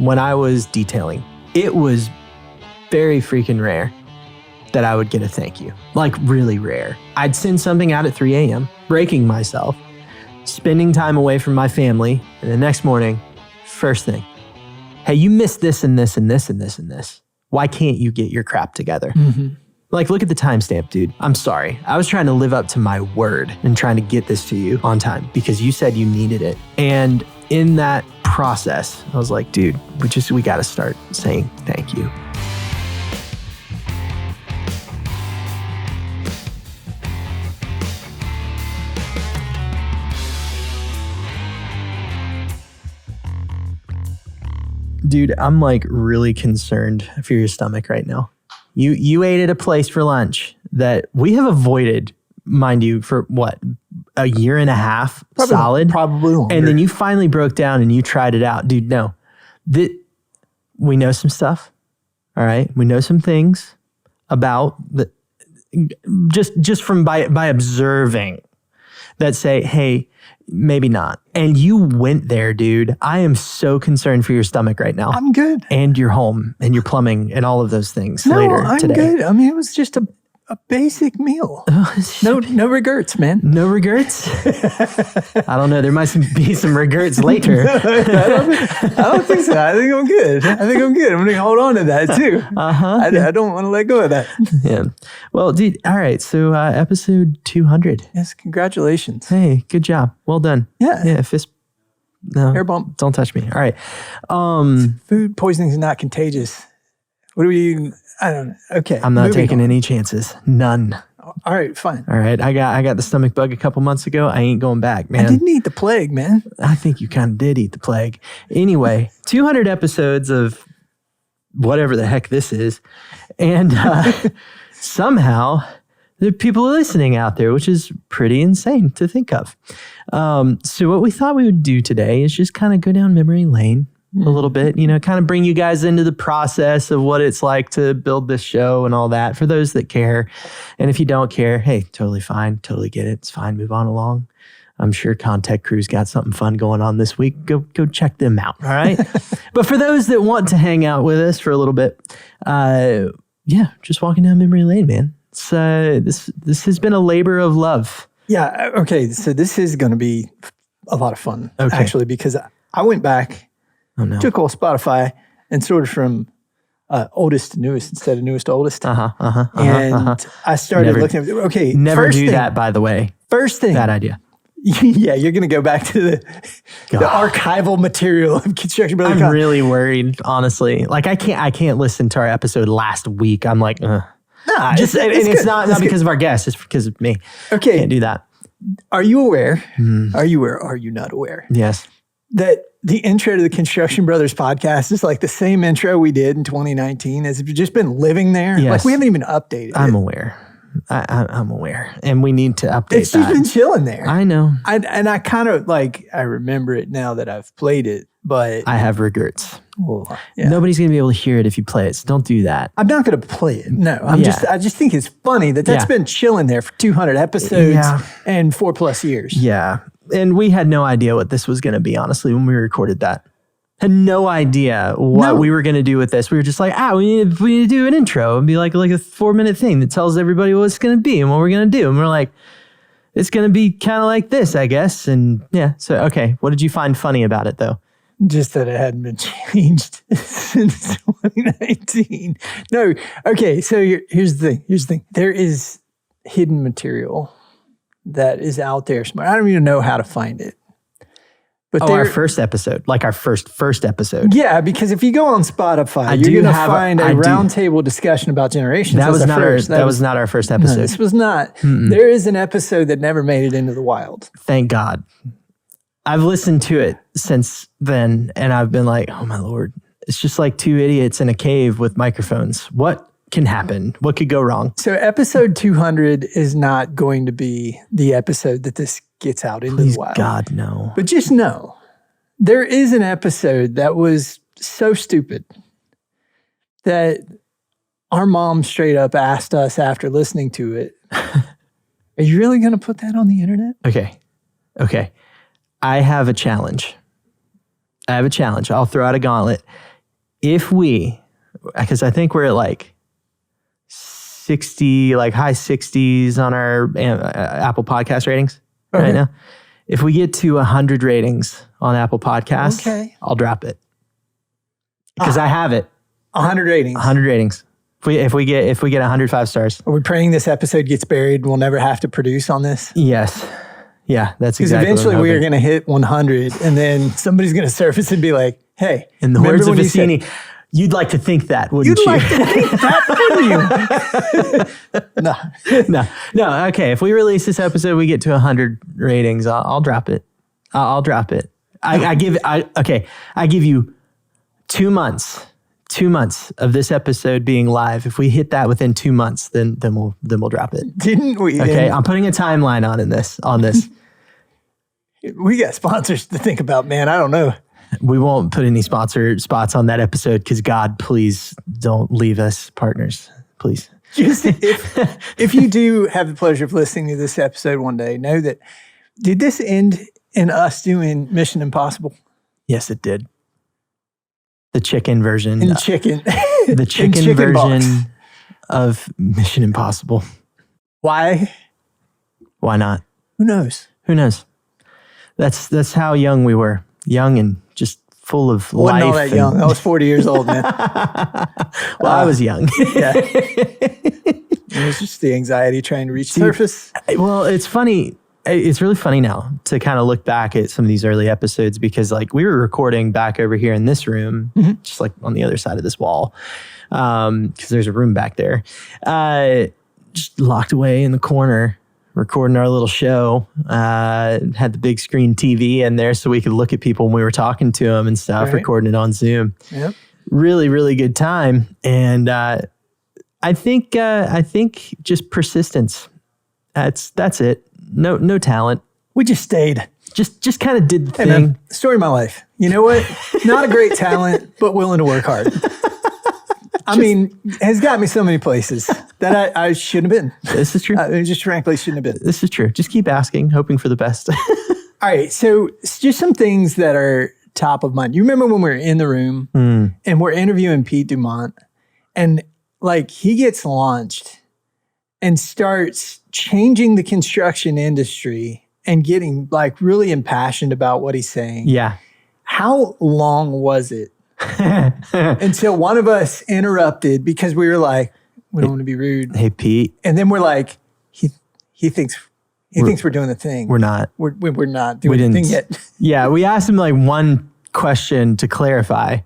when I was detailing, it was very freaking rare that I would get a thank you. Like really rare. I'd send something out at 3 a.m., breaking myself, spending time away from my family, and the next morning, first thing, hey, you missed this and this and this and this and this. Why can't you get your crap together? Mm-hmm. Like, look at the timestamp, dude. I'm sorry. I was trying to live up to my word and trying to get this to you on time because you said you needed it. And in that process, I was like, dude, we got to start saying thank you. Dude, I'm like really concerned for your stomach right now. You ate at a place for lunch that we have avoided, mind you, for what, a year and a half solid? Probably longer. And then you finally broke down and you tried it out. Dude, no. We know some stuff, all right? We know some things about the just from by observing that say, hey, maybe not. And you went there, dude. I am so concerned for your stomach right now. I'm good. And your home and your plumbing and all of those things No, later I'm today. good. I mean, it was just a basic meal. No regrets, man. No regrets? I don't know. There might be some regrets later. I don't think so. I think I'm good. I'm going to hold on to that too. I don't want to let go of that. Yeah. Well, dude, all right. So episode 200. Yes, congratulations. Hey, good job. Well done. Yeah. Yeah, fist. No, air bump. Don't touch me. All right. Food poisoning is not contagious. What do we... I don't know. Okay. I'm not taking any chances. None. All right, fine. All right. I got the stomach bug a couple months ago. I ain't going back, man. I didn't eat the plague, man. I think you kind of did eat the plague. Anyway, 200 episodes of whatever the heck this is. And somehow there are people listening out there, which is pretty insane to think of. So what we thought we would do today is just kind of go down memory lane a little bit, kind of bring you guys into the process of what it's like to build this show and all that for those that care. And if you don't care, hey, totally fine. Totally get it. It's fine. Move on along. I'm sure Contact Crew's got something fun going on this week. Go check them out. All right. But for those that want to hang out with us for a little bit, just walking down memory lane, man. This has been a labor of love. Yeah. Okay. So this is going to be a lot of fun, actually, because I went back. Oh, no. Took all Spotify and sorted from oldest to newest instead of newest to oldest. And I started looking at, Never do that, by the way. First thing. Bad idea. Yeah, you're going to go back to the archival material of Construction Brothers. I'm really worried, honestly. Like, I can't listen to our episode last week. I'm like, Nah, it's not because of our guests. It's because of me. Okay. Can't do that. Are you aware? Are you aware? Are you not aware? Yes. That the intro to the Construction Brothers podcast is like the same intro we did in 2019. Has just been living there. Yes. Like we haven't even updated it. I'm aware. I'm aware. And we need to update It's just been chilling there. I know. I kind of I remember it now that I've played it, but I have regrets. Well, yeah. Nobody's going to be able to hear it if you play it. So don't do that. I'm not going to play it. No, I just think it's funny that's been chilling there for 200 episodes and 4+ years. Yeah. And we had no idea what this was going to be, honestly, when we recorded that. Had no idea what we were going to do with this. We were just like, we need to do an intro and be like a 4-minute thing that tells everybody what it's going to be and what we're going to do. And we're like, it's going to be kind of like this, I guess. And so, okay. What did you find funny about it, though? Just that it hadn't been changed since 2019. No. Okay. So here's the thing. There is hidden material that is out there somewhere. I don't even know how to find it. But our first episode, like our first episode. Yeah, because if you go on Spotify, you're going to find a roundtable discussion about generations. That was not our first episode. No, this was not. There is an episode that never made it into the wild. Thank God. I've listened to it since then, and I've been like, oh my Lord. It's just like two idiots in a cave with microphones. What can happen? What could go wrong? So episode 200 is not going to be the episode that this gets out into the wild. God, no. But just know, there is an episode that was so stupid that our mom straight up asked us after listening to it, are you really going to put that on the internet? Okay. I have a challenge. I'll throw out a gauntlet. if we, because I think we're at like 60, like high 60s on our Apple Podcast ratings right now. If we get to 100 ratings on Apple Podcasts, I'll drop it. Because I have it. 100 ratings. 100 ratings. If we get 105 stars. Are we praying this episode gets buried and we'll never have to produce on this? Yes. Yeah, that's exactly. Because eventually we are going to hit 100 and then somebody's going to surface and be like, hey. In the words of Vicini, you'd like to think that, wouldn't you? You'd like to think that, wouldn't you? No. Okay, if we release this episode, we get to 100 ratings, I'll drop it. I'll drop it. I give you 2 months. 2 months of this episode being live. If we hit that within 2 months, then we'll drop it. Didn't we? Okay, I'm putting a timeline on this. We got sponsors to think about, man. I don't know. We won't put any sponsor spots on that episode because God, please don't leave us partners, please. Just if you do have the pleasure of listening to this episode one day, know that did this end in us doing Mission Impossible? Yes, it did. The chicken version. The chicken version box of Mission Impossible. Why? Why not? Who knows? That's how young we were. Young and just full of life. Wasn't all that young. I was 40 years old, man. I was young. Yeah. It was just the anxiety trying to reach the surface. Well, it's funny. It's really funny now to kind of look back at some of these early episodes because like we were recording back over here in this room, just like on the other side of this wall, because there's a room back there, just locked away in the corner, recording our little show, had the big screen TV in there so we could look at people when we were talking to them and stuff, recording it on Zoom. Yep. Really, really good time. And I think just persistence. That's it. No talent. We just stayed. Just kind of did the thing. Man, story of my life. You know what? Not a great talent, but willing to work hard. I mean, has got me so many places that I shouldn't have been. This is true. I just frankly shouldn't have been. This is true. Just keep asking, hoping for the best. All right. So it's just some things that are top of mind. You remember when we were in the room and we're interviewing Pete DuMont and like he gets launched and starts changing the construction industry and getting like really impassioned about what he's saying. Yeah. How long was it until one of us interrupted because we were like, we don't want to be rude. Hey, Pete. And then we're like, he thinks we're doing the thing. We're not. We're not doing the thing yet. Yeah, we asked him like one question to clarify,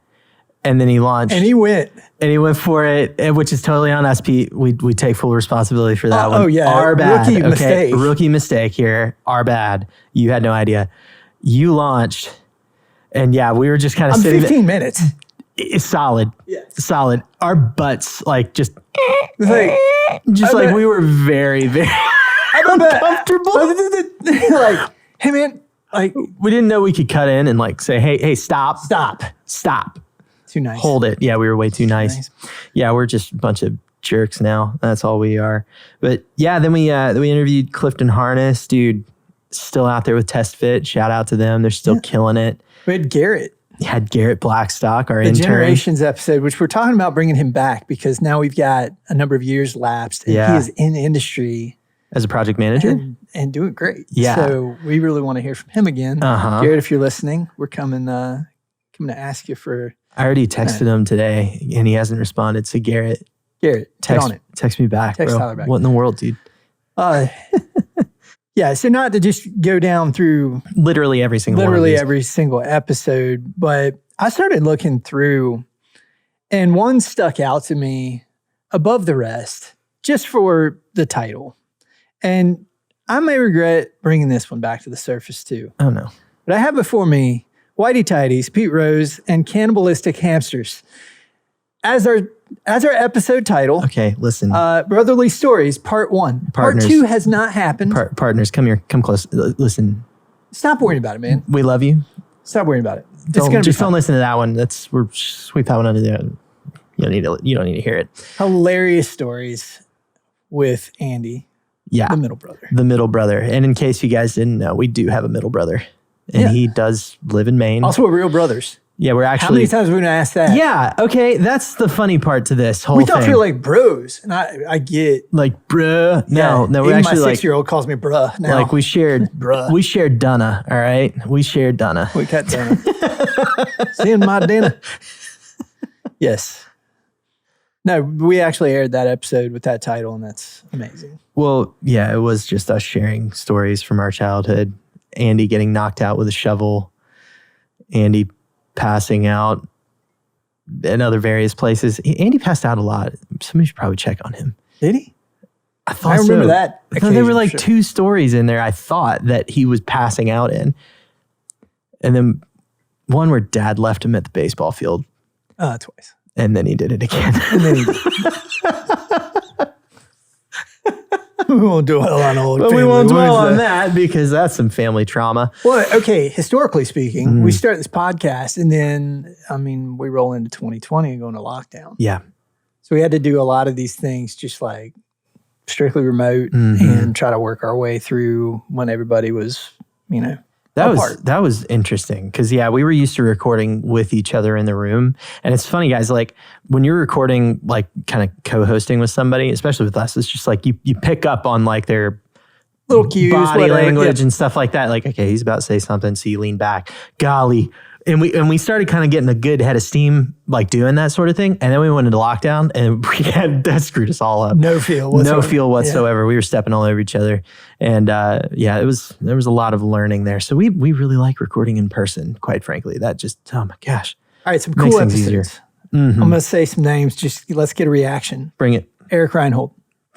and then he launched. And he went for it, which is totally on us, Pete. We take full responsibility for that one. Oh yeah, our bad. Mistake. Rookie mistake here. Our bad. You had no idea. You launched, and yeah, we were just kind of sitting 15 minutes. It's solid. Yeah, solid. Our butts like just like we were very, very uncomfortable. Like, hey man, like we didn't know we could cut in and like say, hey, stop. Too nice. Hold it. Yeah, we were way too nice. Yeah, we're just a bunch of jerks now. That's all we are. But yeah, then we interviewed Clifton Harness, dude, still out there with Test Fit. Shout out to them. They're still killing it. We had Garrett. Had Garrett Blackstock, our the intern. Generations episode, which we're talking about bringing him back because now we've got a number of years lapsed and he is in the industry. As a project manager? And doing great. Yeah. So we really want to hear from him again. Garrett, if you're listening, we're coming to ask you for... I already texted him today and he hasn't responded. So Garrett, get on it. Text me back, text bro. Tyler back. What in the world, dude? Yeah, so not to just go down through literally every single episode, but I started looking through and one stuck out to me above the rest just for the title. And I may regret bringing this one back to the surface too. Oh no. But I have before me Whitey Tighties, Pete Rose, and Cannabalistic Hamsters as our episode title. Okay, listen. Brotherly Stories, Part 1. Partners. Part 2 has not happened. Partners, come here. Come close. Listen. Stop worrying about it, man. We love you. Stop worrying about it. Don't listen to that one. We're sweep that one under there. You don't need to hear it. Hilarious stories with Andy. Yeah. The middle brother. The middle brother. And in case you guys didn't know, we do have a middle brother. And he does live in Maine. Also, we're real brothers. Yeah, we're actually. How many times are we going to ask that? Yeah, okay. That's the funny part to this whole We thing. thought we were like bros. And I get. Like, bruh. No, we're even actually my like. 6-year-old calls me bruh now. Like we shared, Bruh. we shared Dunna, all right? We shared Dunna. We cut dinner. Seeing my dinner. Yes. No, we actually aired that episode with that title, and that's amazing. Well, yeah, it was just us sharing stories from our childhood. Andy getting knocked out with a shovel, Andy passing out in other various places. Andy passed out a lot. Somebody should probably check on him. Did he? I thought I remember so. that. I thought there were like sure. 2 stories in there I thought that he was passing out in. And then one where dad left him at the baseball field. Twice. And then he did it again. And then he did. We won't dwell on old But family. we won't dwell What on is that because that's some family trauma. Well, okay, historically speaking, we start this podcast and then, I mean, we roll into 2020 and go into lockdown. Yeah. So we had to do a lot of these things just like strictly remote and try to work our way through when everybody was, you know, apart. That was interesting because we were used to recording with each other in the room, and it's funny, guys. Like when you're recording, like kind of co-hosting with somebody, especially with us, it's just like you pick up on like their Little cues, body whatever, language and stuff like that. Like, okay, he's about to say something, so you lean back. Golly. And we started kind of getting a good head of steam, like doing that sort of thing. And then we went into lockdown, and that screwed us all up. No feel whatsoever. We were stepping all over each other. And there was a lot of learning there. So we really like recording in person, quite frankly. That just, oh my gosh. All right, some Makes cool things episodes. easier. I'm going to say some names. Just let's get a reaction. Bring it. Eric Reinhold,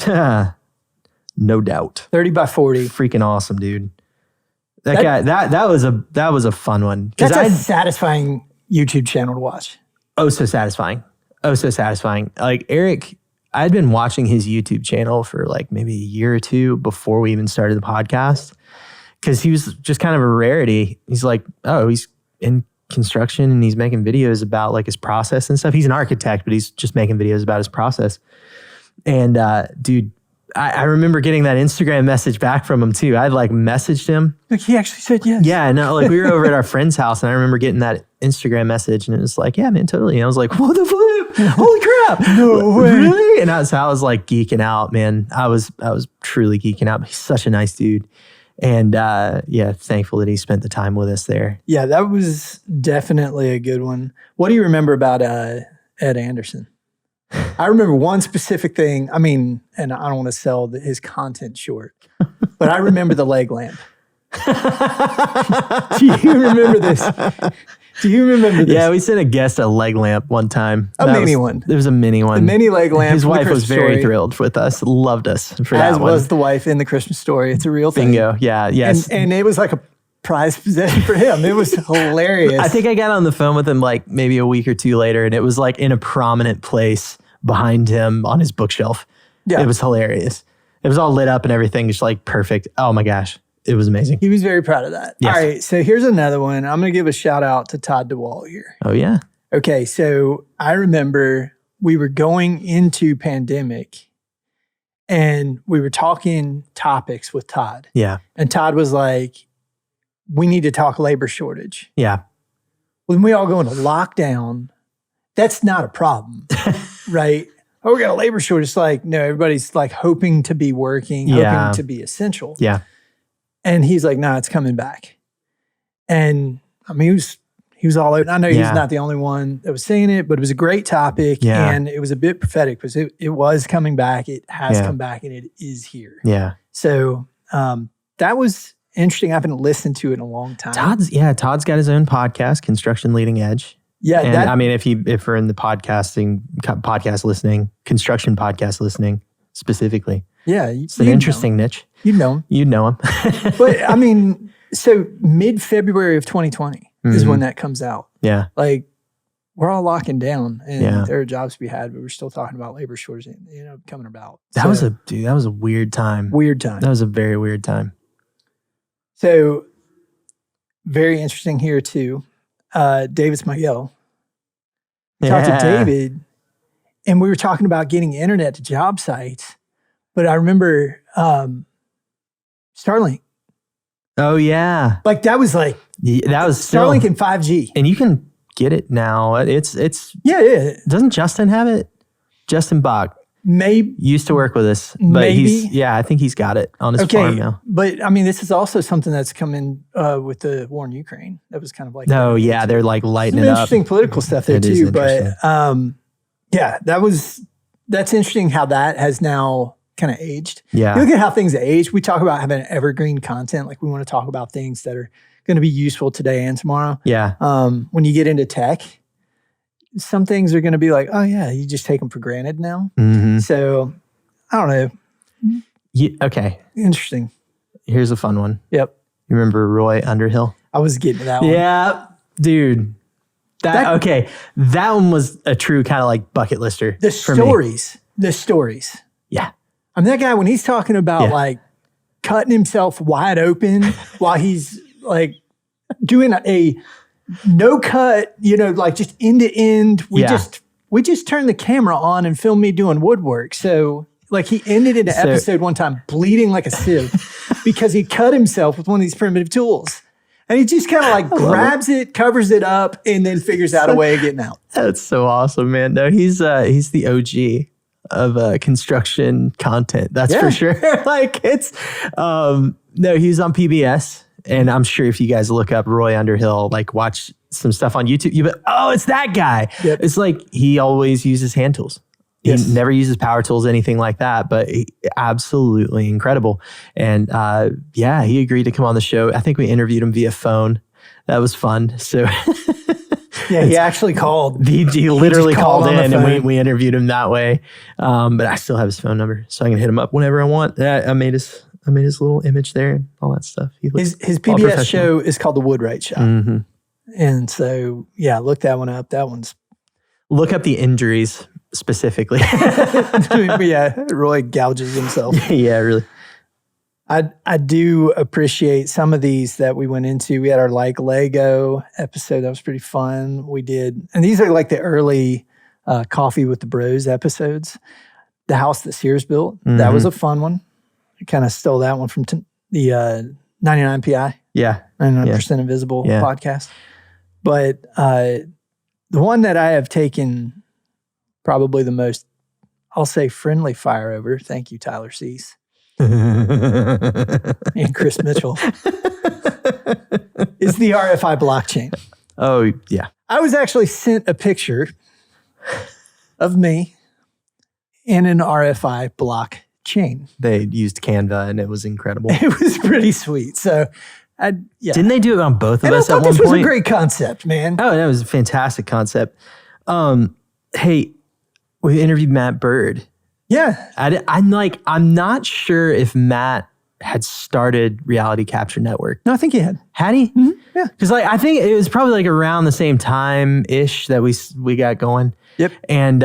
No doubt. 30 by 40. Freaking awesome, dude. That guy, that was a fun one. That's a satisfying YouTube channel to watch. Oh, so satisfying. Oh, so satisfying. Like Eric, I'd been watching his YouTube channel for like maybe a year or 2 before we even started the podcast because he was just kind of a rarity. He's like, oh, he's in construction and he's making videos about like his process and stuff. He's an architect, but he's just making videos about his process. And dude, I remember getting that Instagram message back from him too. I'd like messaged him. Like he actually said yes. Yeah, no, like we were over at our friend's house and I remember getting that Instagram message and it was like, yeah, man, totally. And I was like, what the flip? Holy crap. No way. Really? And I was like geeking out, man. I was truly geeking out. But he's such a nice dude. And thankful that he spent the time with us there. Yeah, that was definitely a good one. What do you remember about Ed Anderson? I remember one specific thing. I mean, and I don't want to sell his content short, but I remember the leg lamp. Do you remember this? Yeah, we sent a guest a leg lamp one time. A mini one. There was a mini one. The mini leg lamp. His wife was very thrilled with us. Loved us for that one. As was the wife in the Christmas Story. It's a real thing. Bingo. Yeah. Yes. And it was like a prized possession for him. It was hilarious. I think I got on the phone with him like maybe a week or 2 later, and it was like in a prominent place behind him on his bookshelf. Yeah. It was hilarious. It was all lit up and everything, just like perfect. Oh my gosh. It was amazing. He was very proud of that. Yes. All right. So here's another one. I'm going to give a shout out to Todd DeWall here. Oh, yeah. Okay. So I remember we were going into pandemic and we were talking topics with Todd. Yeah. And Todd was like, we need to talk labor shortage. Yeah. When we all go into lockdown, that's not a problem, right? Oh, we got a labor shortage. It's like, no, everybody's like hoping to be working, hoping to be essential. Yeah. And he's like, nah, it's coming back. And I mean, he was all out. I know he's not the only one that was saying it, but it was a great topic. Yeah. And it was a bit prophetic because it was coming back. It has come back and it is here. Yeah. So that was interesting. I haven't listened to it in a long time. Todd's got his own podcast, Construction Leading Edge. Yeah. And I mean, if we're in the podcast listening, construction podcast listening specifically. Yeah. It's an interesting niche. You'd know him. You'd know him. But I mean, so mid-February of 2020 is when that comes out. Yeah. Like we're all locking down and there are jobs to be had, but we're still talking about labor shortage, coming about. That was a weird time. Weird time. That was a very weird time. So very interesting here too. Davis Miguel. Talked to David and we were talking about getting internet to job sites. But I remember Starlink. Oh yeah. Like that was like that was Starlink and 5G. And you can get it now. It's Yeah. Doesn't Justin have it? Justin Bach Maybe used to work with us, but maybe. I think he's got it on his farm now. But I mean, this is also something that's come in with the war in Ukraine. That was kind of like, oh yeah, they're like lighting some it up. interesting political stuff there too. But yeah, that's interesting how that has now kind of aged. Yeah, you look at how things age. We talk about having evergreen content, like we want to talk about things that are going to be useful today and tomorrow. Yeah. When you get into tech, some things are going to be like, oh yeah, you just take them for granted now. Mm-hmm. So I don't know. Okay. Interesting. Here's a fun one. Yep. You remember Roy Underhill? I was getting to that one. Yeah, dude. That one was a true kind of like bucket lister. The stories. Yeah. I mean, that guy, when he's talking about like cutting himself wide open while he's like doing a no cut, like just end to end. We just turned the camera on and filmed me doing woodwork. So like he ended an episode one time bleeding like a sieve because he cut himself with one of these primitive tools. And he just kind of like grabs it, covers it up, and then figures out a way of getting out. That's so awesome, man. No, he's the OG of construction content. That's for sure. Like it's no, he's on PBS. And I'm sure if you guys look up Roy Underhill, like watch some stuff on YouTube, you it's that guy. Yep. It's like he always uses hand tools. He never uses power tools, anything like that, but absolutely incredible. And he agreed to come on the show. I think we interviewed him via phone. That was fun. So yeah, he actually called. He literally called in and we interviewed him that way. But I still have his phone number, so I can hit him up whenever I want. I made his little image there and all that stuff. His PBS show is called The Woodwright Shop. Mm-hmm. And so, yeah, look that one up. Look up the injuries specifically. Yeah, Roy gouges himself. Yeah, really. I do appreciate some of these that we went into. We had our Like Lego episode. That was pretty fun. We did, and these are like the early Coffee with the Bros episodes. The house that Sears built. Mm-hmm. That was a fun one. I kind of stole that one from the 99 PI. Yeah. 99% Invisible podcast. But the one that I have taken probably the most, I'll say, friendly fire over, thank you, Tyler Cease and Chris Mitchell, is the RFI blockchain. Oh, yeah. I was actually sent a picture of me in an RFI blockchain. They used Canva and it was incredible. It was pretty sweet. So, Didn't they do it on both of us at one point? This was a great concept, man. Oh, that was a fantastic concept. Hey, we interviewed Matt Bird. Yeah. I'm not sure if Matt had started Reality Capture Network. No, I think he had. Had he? Mm-hmm. Yeah. Because I think it was probably like around the same time-ish that we got going. Yep. And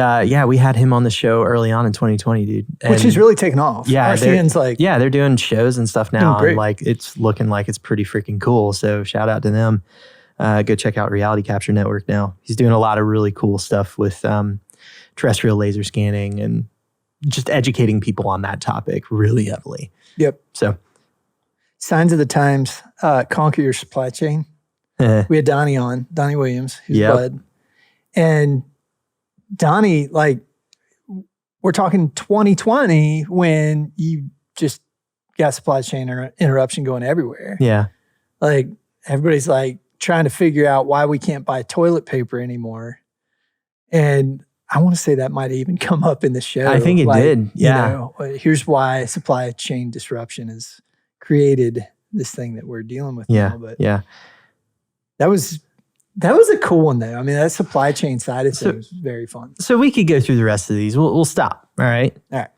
we had him on the show early on in 2020, dude. And which has really taken off. Yeah. RCN's they're doing shows and stuff now. And like it's looking like it's pretty freaking cool. So shout out to them. Go check out Reality Capture Network now. He's doing a lot of really cool stuff with terrestrial laser scanning and just educating people on that topic really heavily. Yep. So Signs of the Times, Conquer Your Supply Chain. We had Donnie on, Donnie Williams, who's Bud. And Donnie, like, we're talking 2020 when you just got supply chain interruption going everywhere. Yeah. Like, everybody's like trying to figure out why we can't buy toilet paper anymore. And I want to say that might have even come up in the show. I think it did. Yeah. Here's why supply chain disruption has created this thing that we're dealing with now. But that was a cool one, though. I mean, that supply chain side of things was very fun. So we could go through the rest of these. We'll stop. All right. All right.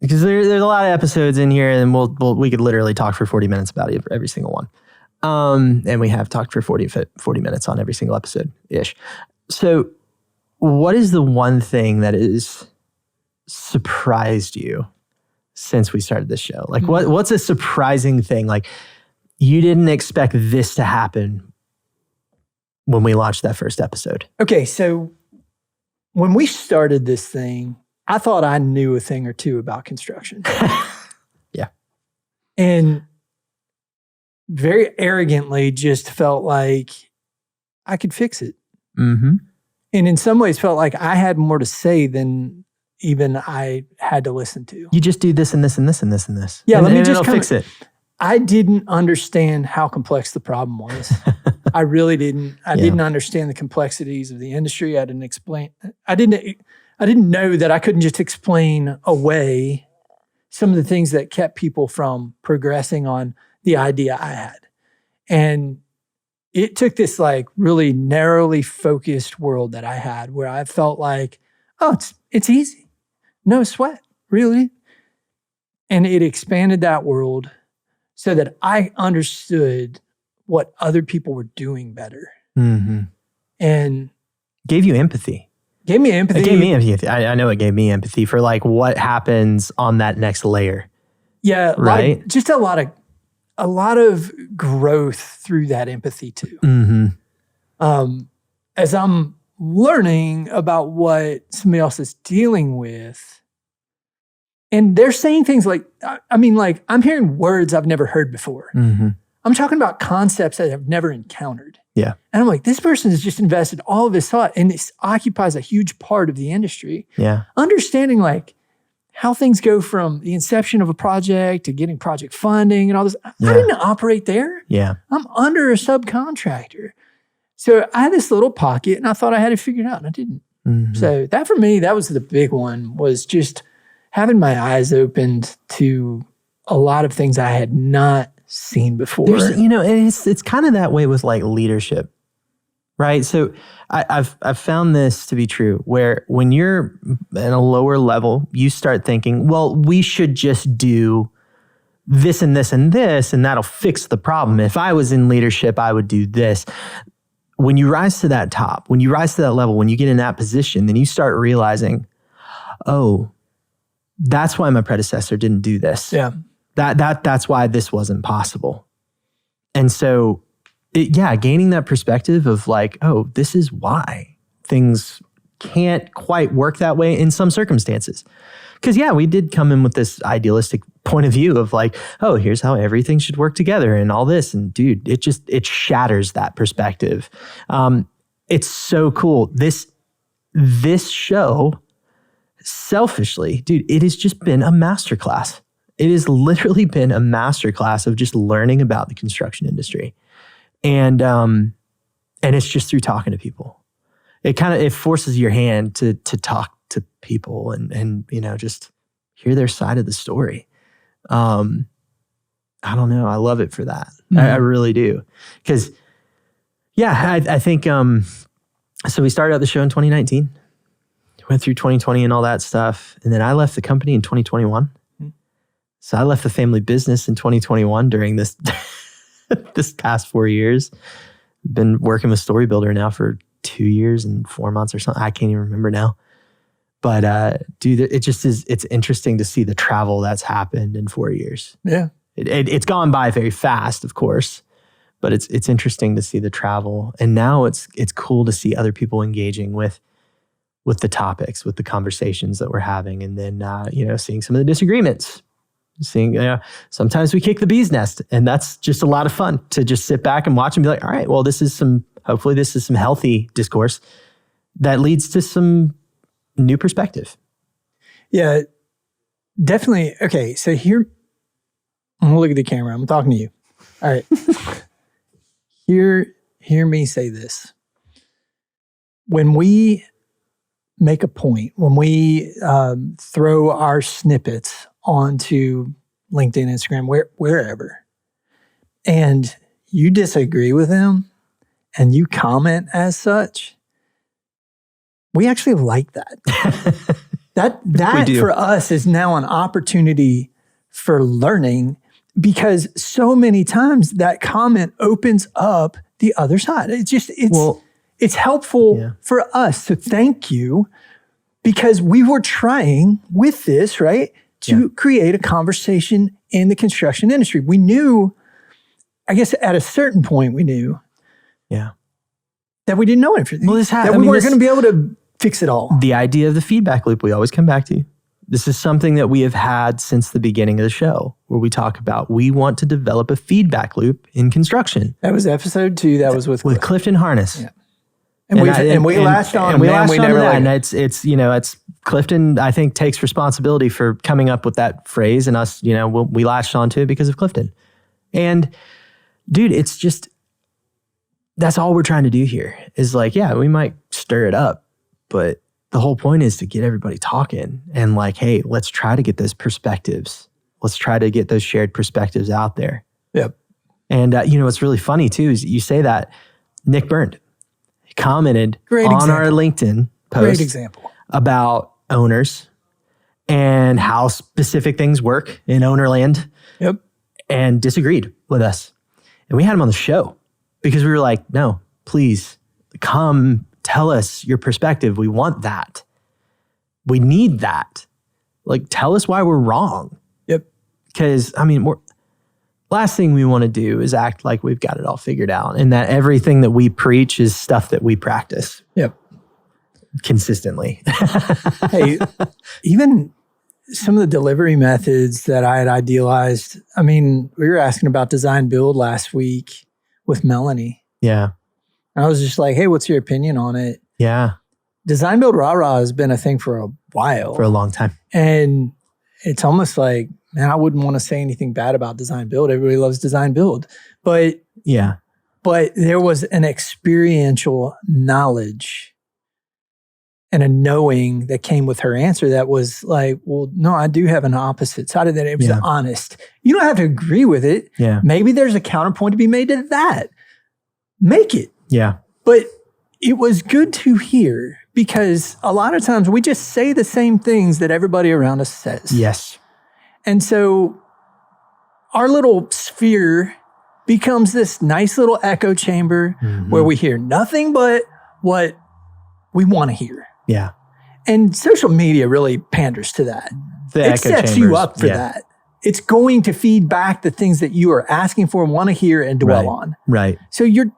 Because there's a lot of episodes in here, and we could literally talk for 40 minutes about every single one. And we have talked for 40 minutes on every single episode ish. So, what is the one thing that has surprised you since we started this show? Like, what's a surprising thing? Like, you didn't expect this to happen when we launched that first episode. Okay, so when we started this thing, I thought I knew a thing or two about construction. Yeah. And very arrogantly just felt like I could fix it. Mm-hmm. And in some ways felt like I had more to say than even I had to listen to. You just do this and this and this and this and this. Yeah, and, let me and just it'll fix it. I didn't understand how complex the problem was. I really didn't. I didn't understand the complexities of the industry. I didn't know that I couldn't just explain away some of the things that kept people from progressing on the idea I had. And it took this like really narrowly focused world that I had where I felt like, oh, it's easy. No sweat, really. And it expanded that world so that I understood what other people were doing better. Mm-hmm. And gave you empathy. Gave me empathy. It gave me empathy. I know it gave me empathy for like what happens on that next layer. Yeah. Right. Just a lot of growth through that empathy too. Mm-hmm. As I'm learning about what somebody else is dealing with, and they're saying things like, I mean, like I'm hearing words I've never heard before. Mm-hmm. I'm talking about concepts that I've never encountered. Yeah. And I'm like, this person has just invested all of his thought and this occupies a huge part of the industry. Yeah. Understanding like how things go from the inception of a project to getting project funding and all this. Yeah. I didn't operate there. Yeah. I'm under a subcontractor. So I had this little pocket and I thought I had it figured out and I didn't. Mm-hmm. So that for me, that was the big one, was just having my eyes opened to a lot of things I had not seen before. It's kind of that way with like leadership, right? So I've found this to be true, where when you're at a lower level, you start thinking, well, we should just do this and this and this, and that'll fix the problem. If I was in leadership, I would do this. When you rise to that top, when you rise to that level, when you get in that position, then you start realizing, oh, that's why my predecessor didn't do this. Yeah. That's why this wasn't possible. And so, gaining that perspective of like, oh, this is why things can't quite work that way in some circumstances. Because we did come in with this idealistic point of view of like, oh, here's how everything should work together and all this. And dude, it shatters that perspective. It's so cool. This show, selfishly, dude, it has just been a masterclass. It has literally been a masterclass of just learning about the construction industry. And it's just through talking to people. It forces your hand to talk to people and just hear their side of the story. I don't know. I love it for that. Mm-hmm. I really do. Because, I think, so we started out the show in 2019, went through 2020 and all that stuff. And then I left the company in 2021. So I left the family business in 2021 during this this past 4 years. Been working with Story Builder now for 2 years and 4 months or something. I can't even remember now. But dude, it just is, it's interesting to see the travel that's happened in 4 years. Yeah. It's gone by very fast, of course, but it's interesting to see the travel. And now it's cool to see other people engaging with the topics, with the conversations that we're having. And then, seeing some of the disagreements. Seeing, sometimes we kick the bee's nest, and that's just a lot of fun to just sit back and watch and be like, all right, well, hopefully this is some healthy discourse that leads to some new perspective. Yeah, definitely. Okay. So here, I'm gonna look at the camera. I'm talking to you. All right. Hear me say this. When we make a point, when we throw our snippets onto LinkedIn, Instagram, wherever, and you disagree with them and you comment as such, we actually like that. that for us is now an opportunity for learning, because so many times that comment opens up the other side. It's helpful for us. So thank you, because we were trying with this, right, to create a conversation in the construction industry. We knew, I guess at a certain point, we knew that we didn't know everything. Well, we weren't going to be able to fix it all. The idea of the feedback loop, we always come back to. This is something that we have had since the beginning of the show, where we talk about we want to develop a feedback loop in construction. That was episode 2. That was with Clifton Harness. Yeah. And we latched on. And we latched on to that. Like, and it's Clifton, I think, takes responsibility for coming up with that phrase, and us, we latched onto it because of Clifton. And dude, it's just, that's all we're trying to do here is like, yeah, we might stir it up, but the whole point is to get everybody talking and like, hey, let's try to get those perspectives. Let's try to get those shared perspectives out there. Yep. And what's really funny too is you say that Nick Burned commented on our LinkedIn post about owners and how specific things work in ownerland. Yep. And disagreed with us. And we had him on the show because we were like, no, please come tell us your perspective. We want that. We need that. Like, tell us why we're wrong. Yep. Because, last thing we want to do is act like we've got it all figured out and that everything that we preach is stuff that we practice. Yep. Consistently. Hey, even some of the delivery methods that I had idealized. We were asking about design build last week with Melanie. Yeah. And I was just like, hey, what's your opinion on it? Yeah. Design build rah-rah has been a thing for a while. For a long time. And it's almost like, man, I wouldn't want to say anything bad about design build. Everybody loves design build. But yeah. But there was an experiential knowledge and a knowing that came with her answer that was like, well, no, I do have an opposite side of that. It was honest. You don't have to agree with it. Yeah. Maybe there's a counterpoint to be made to that. Make it. Yeah. But it was good to hear because a lot of times we just say the same things that everybody around us says. Yes. And so our little sphere becomes this nice little echo chamber where we hear nothing but what we want to hear. Yeah. And social media really panders to that. It sets you up for that. It's going to feed back the things that you are asking for and want to hear and dwell on. Right. So you're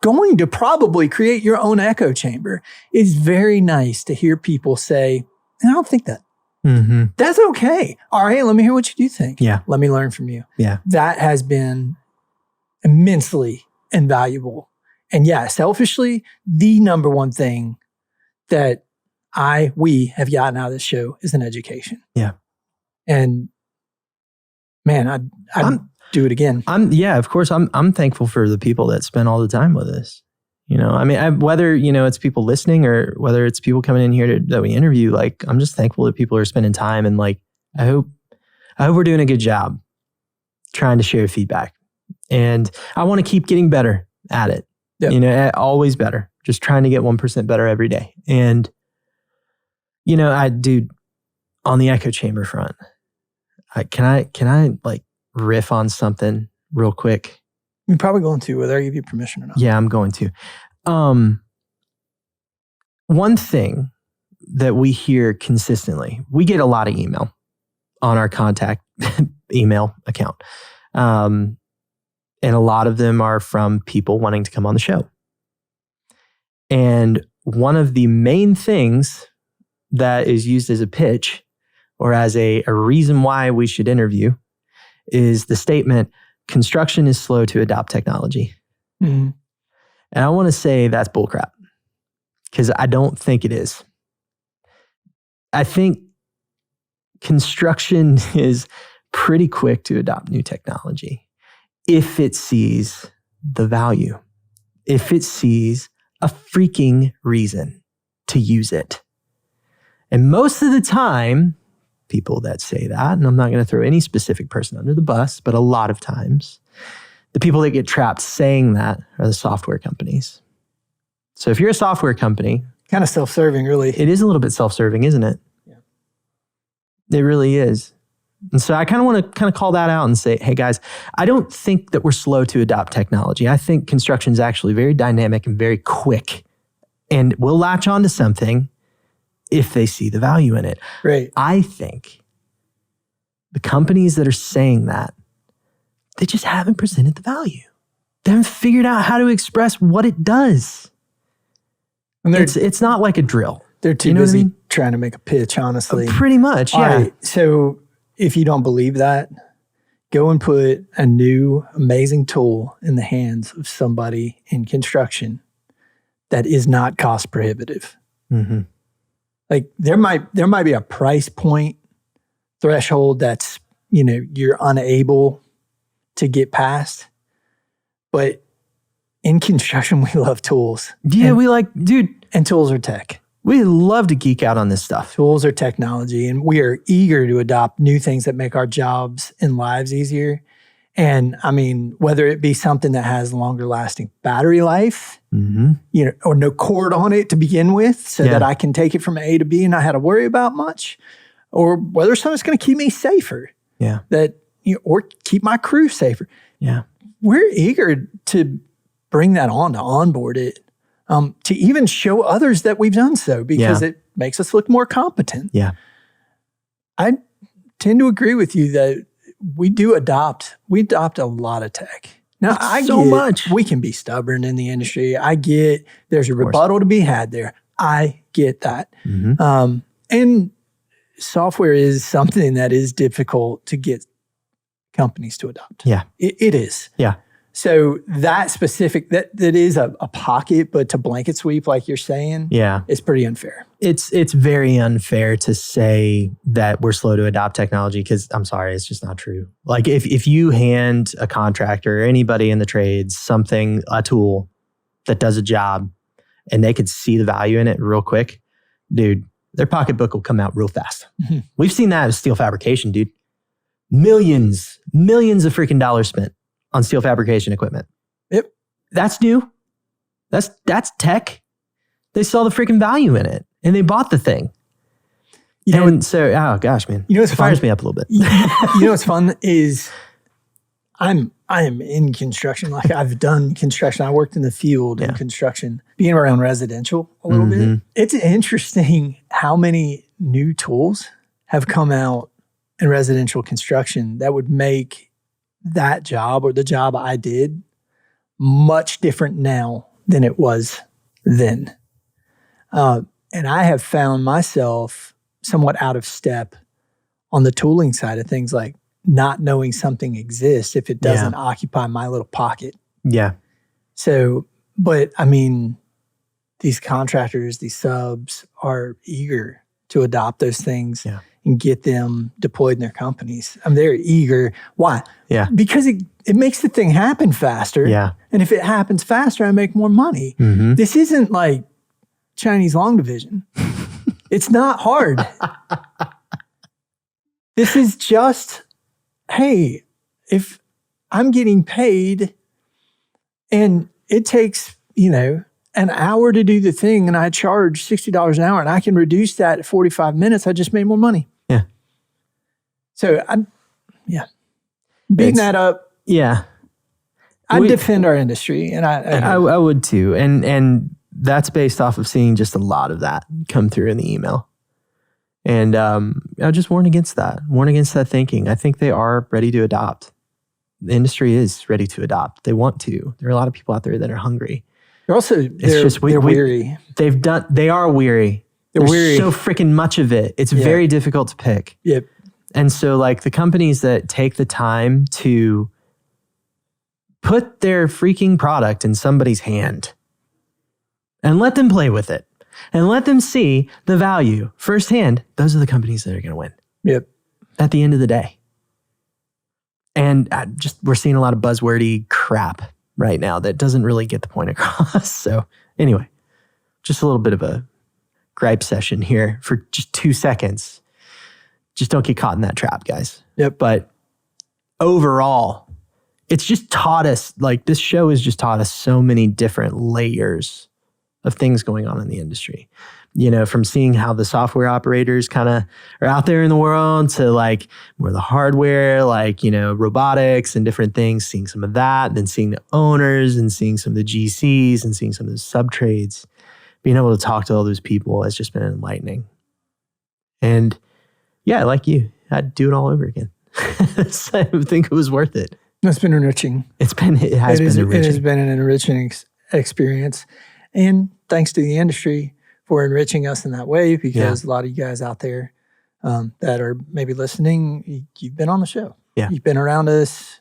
going to probably create your own echo chamber. It's very nice to hear people say, I don't think that. Mm-hmm. That's okay. All right, let me hear what you do think. Yeah. Let me learn from you. Yeah. That has been immensely invaluable. And yeah, selfishly, the number one thing that we have gotten out of this show is an education. Yeah. And man, I'd do it again. Of course, I'm thankful for the people that spend all the time with us. Whether, it's people listening or whether it's people coming in here that we interview, like, I'm just thankful that people are spending time. And like, I hope we're doing a good job trying to share feedback. And I want to keep getting better at it. Yep. Always better. Just trying to get 1% better every day. And, on the echo chamber front, can I like riff on something real quick? You're probably going to, whether I give you permission or not. Yeah, I'm going to. One thing that we hear consistently, we get a lot of email on our contact email account. And a lot of them are from people wanting to come on the show. And one of the main things that is used as a pitch or as a reason why we should interview is the statement, construction is slow to adopt technology. Mm-hmm. And I want to say that's bullcrap because I don't think it is. I think construction is pretty quick to adopt new technology if it sees the value, if it sees a freaking reason to use it. And most of the time, people that say that, and I'm not going to throw any specific person under the bus, but a lot of times, the people that get trapped saying that are the software companies. So if you're a software company... Kind of self-serving, really. It is a little bit self-serving, isn't it? Yeah. It really is. And so I kind of want to call that out and say, hey guys, I don't think that we're slow to adopt technology. I think construction is actually very dynamic and very quick. And we'll latch onto something if they see the value in it. Right. I think the companies that are saying that, they just haven't presented the value. They haven't figured out how to express what it does. And it's not like a drill. They're too busy trying to make a pitch, honestly. Pretty much, yeah. All right, so if you don't believe that, go and put a new, amazing tool in the hands of somebody in construction that is not cost prohibitive. Mm-hmm. Like there might be a price point threshold that's, you're unable to get past. But in construction, we love tools. Yeah, and tools are tech. We love to geek out on this stuff. Tools are technology, and we are eager to adopt new things that make our jobs and lives easier. And I mean, whether it be something that has longer lasting battery life, or no cord on it to begin with, so that I can take it from A to B and not have to worry about much, or whether something's going to keep me safer, or keep my crew safer. Yeah, we're eager to bring that on, to onboard it, to even show others that we've done so, because it makes us look more competent. Yeah, I tend to agree with you that we adopt a lot of tech. Now, much. We can be stubborn in the industry. I get there's a rebuttal to be had there. I get that. Mm-hmm. And software is something that is difficult to get companies to adopt. Yeah. It is. Yeah. So that specific, that is a pocket, but to blanket sweep, like you're saying, it's pretty unfair. It's very unfair to say that we're slow to adopt technology, because I'm sorry, it's just not true. Like if you hand a contractor or anybody in the trades a tool that does a job, and they could see the value in it real quick, dude, their pocketbook will come out real fast. Mm-hmm. We've seen that with steel fabrication, dude. Millions of freaking dollars spent on steel fabrication equipment. Yep. That's new. That's tech. They saw the freaking value in it and they bought the thing. Oh gosh, man. It fires me up a little bit. What's fun is I am in construction. Like I've done construction. I worked in the field in construction, being around residential a little bit. It's interesting how many new tools have come out in residential construction that would make that job, or the job I did, much different now than it was then. And I have found myself somewhat out of step on the tooling side of things, like not knowing something exists if it doesn't occupy my little pocket. Yeah. So, but I mean, these contractors, these subs are eager to adopt those things and get them deployed in their companies. I mean, they're eager. Why? Yeah. Because it makes the thing happen faster. Yeah. And if it happens faster, I make more money. Mm-hmm. This isn't like Chinese long division. It's not hard. This is just, hey, if I'm getting paid and it takes, an hour to do the thing and I charge $60 an hour and I can reduce that to 45 minutes, I just made more money. Yeah. So beating that up. Yeah. I defend our industry, and I would too. And that's based off of seeing just a lot of that come through in the email. And I just warn against that thinking. I think they are ready to adopt. The industry is ready to adopt. They want to. There are a lot of people out there that are hungry. They're also, they're weary. They are weary. There's weary. So freaking much of it. It's very difficult to pick. Yep. And so like the companies that take the time to put their freaking product in somebody's hand and let them play with it and let them see the value firsthand, those are the companies that are going to win. Yep. At the end of the day. And we're seeing a lot of buzzwordy crap right now that doesn't really get the point across. So anyway, just a little bit of a gripe session here for just 2 seconds. Just don't get caught in that trap, guys. Yep. But overall, it's just taught us, like this show has just taught us so many different layers of things going on in the industry. From seeing how the software operators kind of are out there in the world to like more the hardware, like, robotics and different things, seeing some of that, then seeing the owners and seeing some of the GCs and seeing some of the sub-trades. Being able to talk to all those people has just been enlightening. And yeah, like you, I'd do it all over again. So I think it was worth it. It's been enriching. It has been enriching. It has been an enriching experience. And thanks to the industry for enriching us in that way, because a lot of you guys out there that are maybe listening, you've been on the show. Yeah. You've been around us,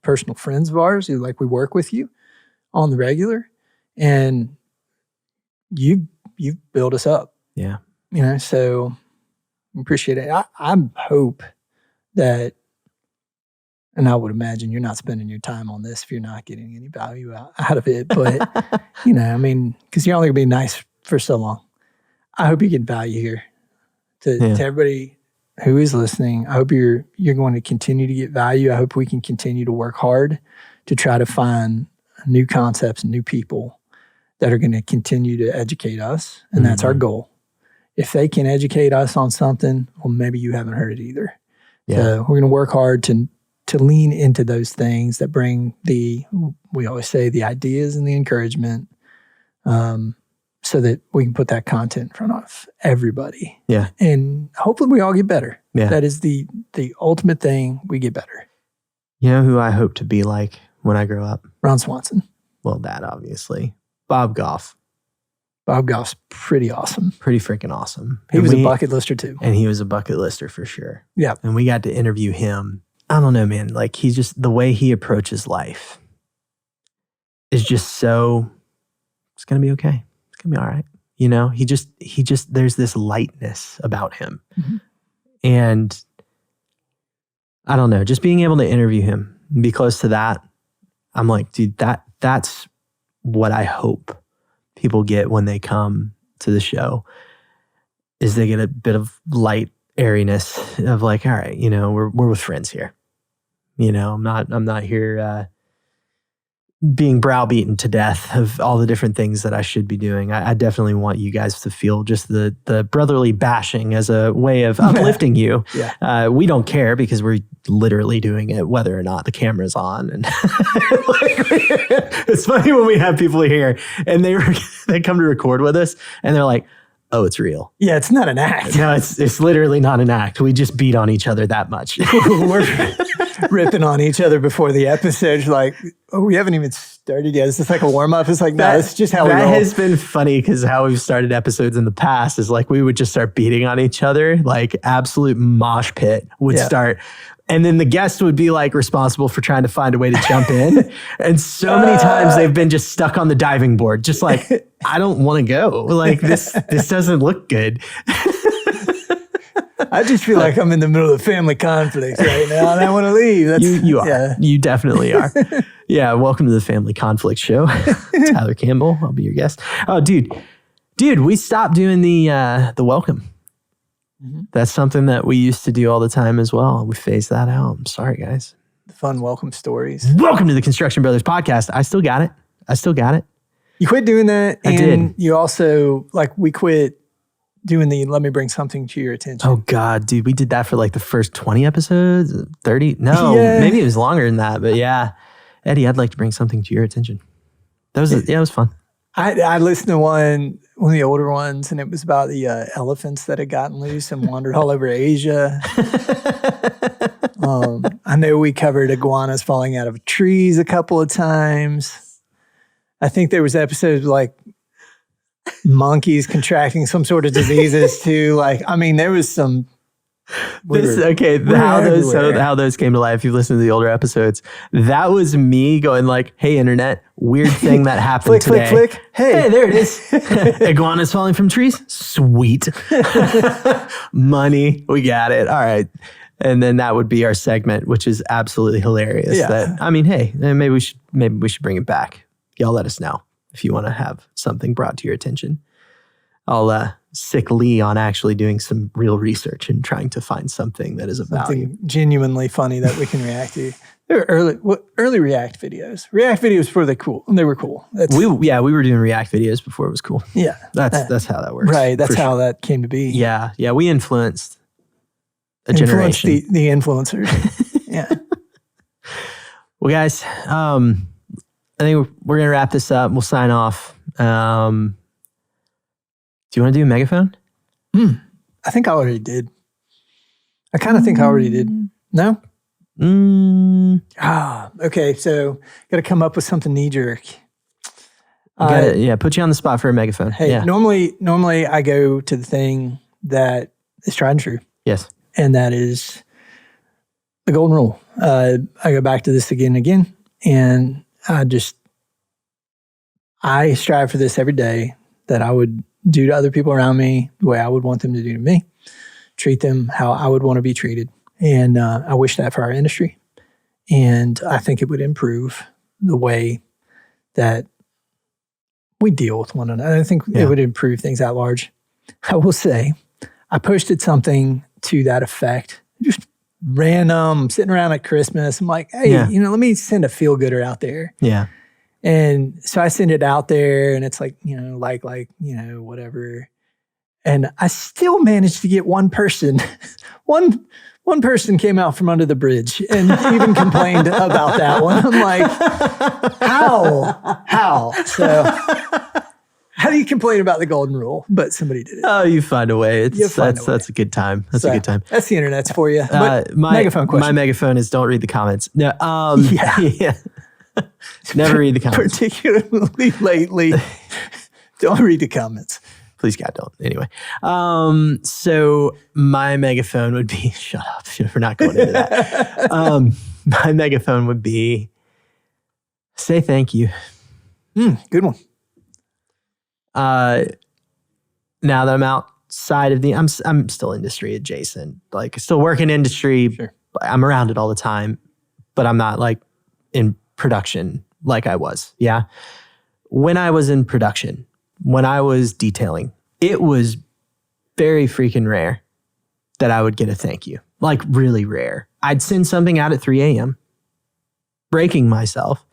personal friends of ours who we work with you on the regular. And you've built us up. Yeah. You know, so appreciate it. I hope that, and I would imagine you're not spending your time on this if you're not getting any value out of it. But, you know, I mean, because you're only going to be nice for so long. I hope you get value here to everybody who is listening. I hope you're going to continue to get value. I hope we can continue to work hard to try to find new concepts and new people that are going to continue to educate us. And that's our goal. If they can educate us on something, well, maybe you haven't heard it either. Yeah. So we're going to work hard to lean into those things that bring we always say, the ideas and the encouragement, so that we can put that content in front of everybody. Yeah. And hopefully we all get better. Yeah. That is the ultimate thing. We get better. You know who I hope to be like when I grow up? Ron Swanson. Well, that obviously. Bob Goff. Bob Goff's pretty awesome. Pretty freaking awesome. He was a bucket lister too. And he was a bucket lister for sure. Yeah. And we got to interview him. I don't know, man. Like, he's just, the way he approaches life is just so, it's going to be okay. It's going to be all right. You know, he just, there's this lightness about him. Mm-hmm. And I don't know, just being able to interview him and be close to that, I'm like, dude, that's what I hope people get when they come to the show, is they get a bit of light airiness of like, all right, you know, we're with friends here. You know, I'm not here being browbeaten to death of all the different things that I should be doing. I definitely want you guys to feel just the brotherly bashing as a way of uplifting you. Yeah. We don't care because we're literally doing it whether or not the camera's on. And it's funny when we have people here and they come to record with us and they're like, oh, it's real. Yeah, it's not an act. No, it's literally not an act. We just beat on each other that much. We're ripping on each other before the episode. Like, oh, we haven't even started yet. Is this like a warm-up? It's like, no, it's just how we roll. That has been funny because how we've started episodes in the past is like we would just start beating on each other. Like absolute mosh pit would start. And then the guest would be like responsible for trying to find a way to jump in. And so many times they've been just stuck on the diving board. Just like, I don't want to go. Like this doesn't look good. I just feel like I'm in the middle of family conflict right now and I want to leave. You are. Yeah. You definitely are. Yeah. Welcome to the Family Conflict Show. Tyler Campbell. I'll be your guest. Oh, dude, we stopped doing the welcome. Mm-hmm. That's something that we used to do all the time as well. We phased that out. I'm sorry, guys. The fun welcome stories. Welcome to the Construction Brothers podcast. I still got it. You quit doing that. I did. You also, like, we quit doing the let me bring something to your attention. Oh, God, dude. We did that for like the first 20 episodes, 30. No, maybe it was longer than that. But yeah, Eddie, I'd like to bring something to your attention. That was, it was fun. I listened to one of the older ones, and it was about the elephants that had gotten loose and wandered all over Asia. I know we covered iguanas falling out of trees a couple of times. I think there was episodes like monkeys contracting some sort of diseases too. Like, I mean, there was some. How those came to life. If you listen to the older episodes, that was me going like, "Hey, internet, weird thing that happened today." Flick, flick. Hey, there it is. Iguanas falling from trees. Sweet. Money. We got it. All right. And then that would be our segment, which is absolutely hilarious. Yeah. That, I mean, hey, maybe we should bring it back. Y'all let us know if you want to have something brought to your attention. I'll sick Lee on actually doing some real research and trying to find something that is of value. Genuinely funny that we can react to. They were early React videos. React videos were cool. They were cool. We were doing React videos before it was cool. Yeah. That's how that works. Right. That's how that came to be. Yeah. Yeah. We influenced a generation. The influencers. Yeah. Well, guys, I think we're going to wrap this up. We'll sign off. Do you want to do a megaphone? I think I already did. I kind of think I already did. No? Okay. So got to come up with something knee-jerk. Put you on the spot for a megaphone. Hey, normally I go to the thing that is tried and true. Yes. And that is the golden rule. I go back to this again and again. And I strive for this every day, that I would do to other people around me the way I would want them to do to me, treat them how I would want to be treated. And I wish that for our industry. And I think it would improve the way that we deal with one another. I think it would improve things at large. I will say, I posted something to that effect, just random, sitting around at Christmas. I'm like, hey, let me send a feel-gooder out there. Yeah. And so I send it out there, and it's like, whatever. And I still managed to get one person, one person came out from under the bridge and even complained about that one. I'm like, how? So how do you complain about the golden rule? But somebody did it. Oh, you find a way. That's a good time. That's a good time. That's the internet's for you. Megaphone question. My megaphone is don't read the comments. No. Yeah. Never read the comments. Particularly lately. Don't read the comments. Please, God, don't. Anyway. So my megaphone would be, shut up. We're not going into that. My megaphone would be, say thank you. Good one. Now that I'm outside of I'm still industry adjacent, like still work in industry. Sure. I'm around it all the time, but I'm not like in production like I was. Yeah. When I was in production, when I was detailing, it was very freaking rare that I would get a thank you. Like really rare. I'd send something out at 3 a.m., breaking myself,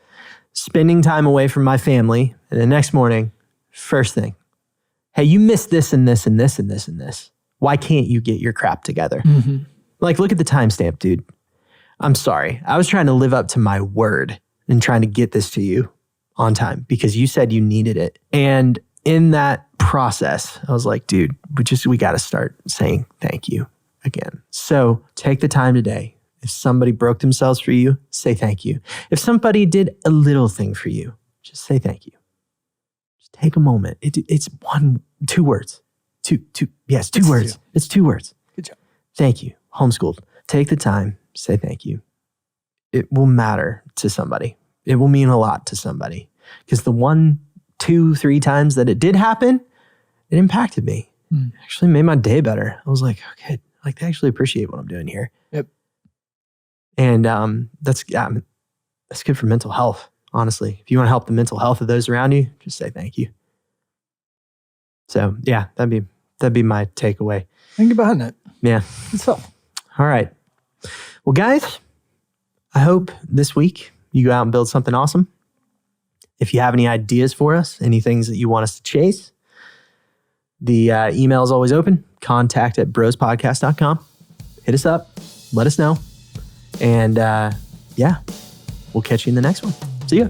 spending time away from my family, and the next morning, first thing, hey, you missed this and this and this and this and this. Why can't you get your crap together? Mm-hmm. Like, look at the timestamp, dude. I'm sorry. I was trying to live up to my word and trying to get this to you on time because you said you needed it. And in that process, I was like, dude, we got to start saying thank you again. So take the time today. If somebody broke themselves for you, say thank you. If somebody did a little thing for you, just say thank you. Just take a moment. It's 2 words. Two words. Two. It's 2 words. Good job. Thank you. Homeschooled. Take the time. Say thank you. It will matter to somebody. It will mean a lot to somebody. Because the 1, 2, 3 times that it did happen, it impacted me. It actually made my day better. I was like, okay, like they actually appreciate what I'm doing here. Yep. And that's good for mental health, honestly. If you want to help the mental health of those around you, just say thank you. So yeah, that'd be my takeaway. Think about it. Yeah. Good stuff. All right. Well, guys, I hope this week you go out and build something awesome. If you have any ideas for us, any things that you want us to chase, the email is always open, contact@brospodcast.com. Hit us up. Let us know. And we'll catch you in the next one. See ya.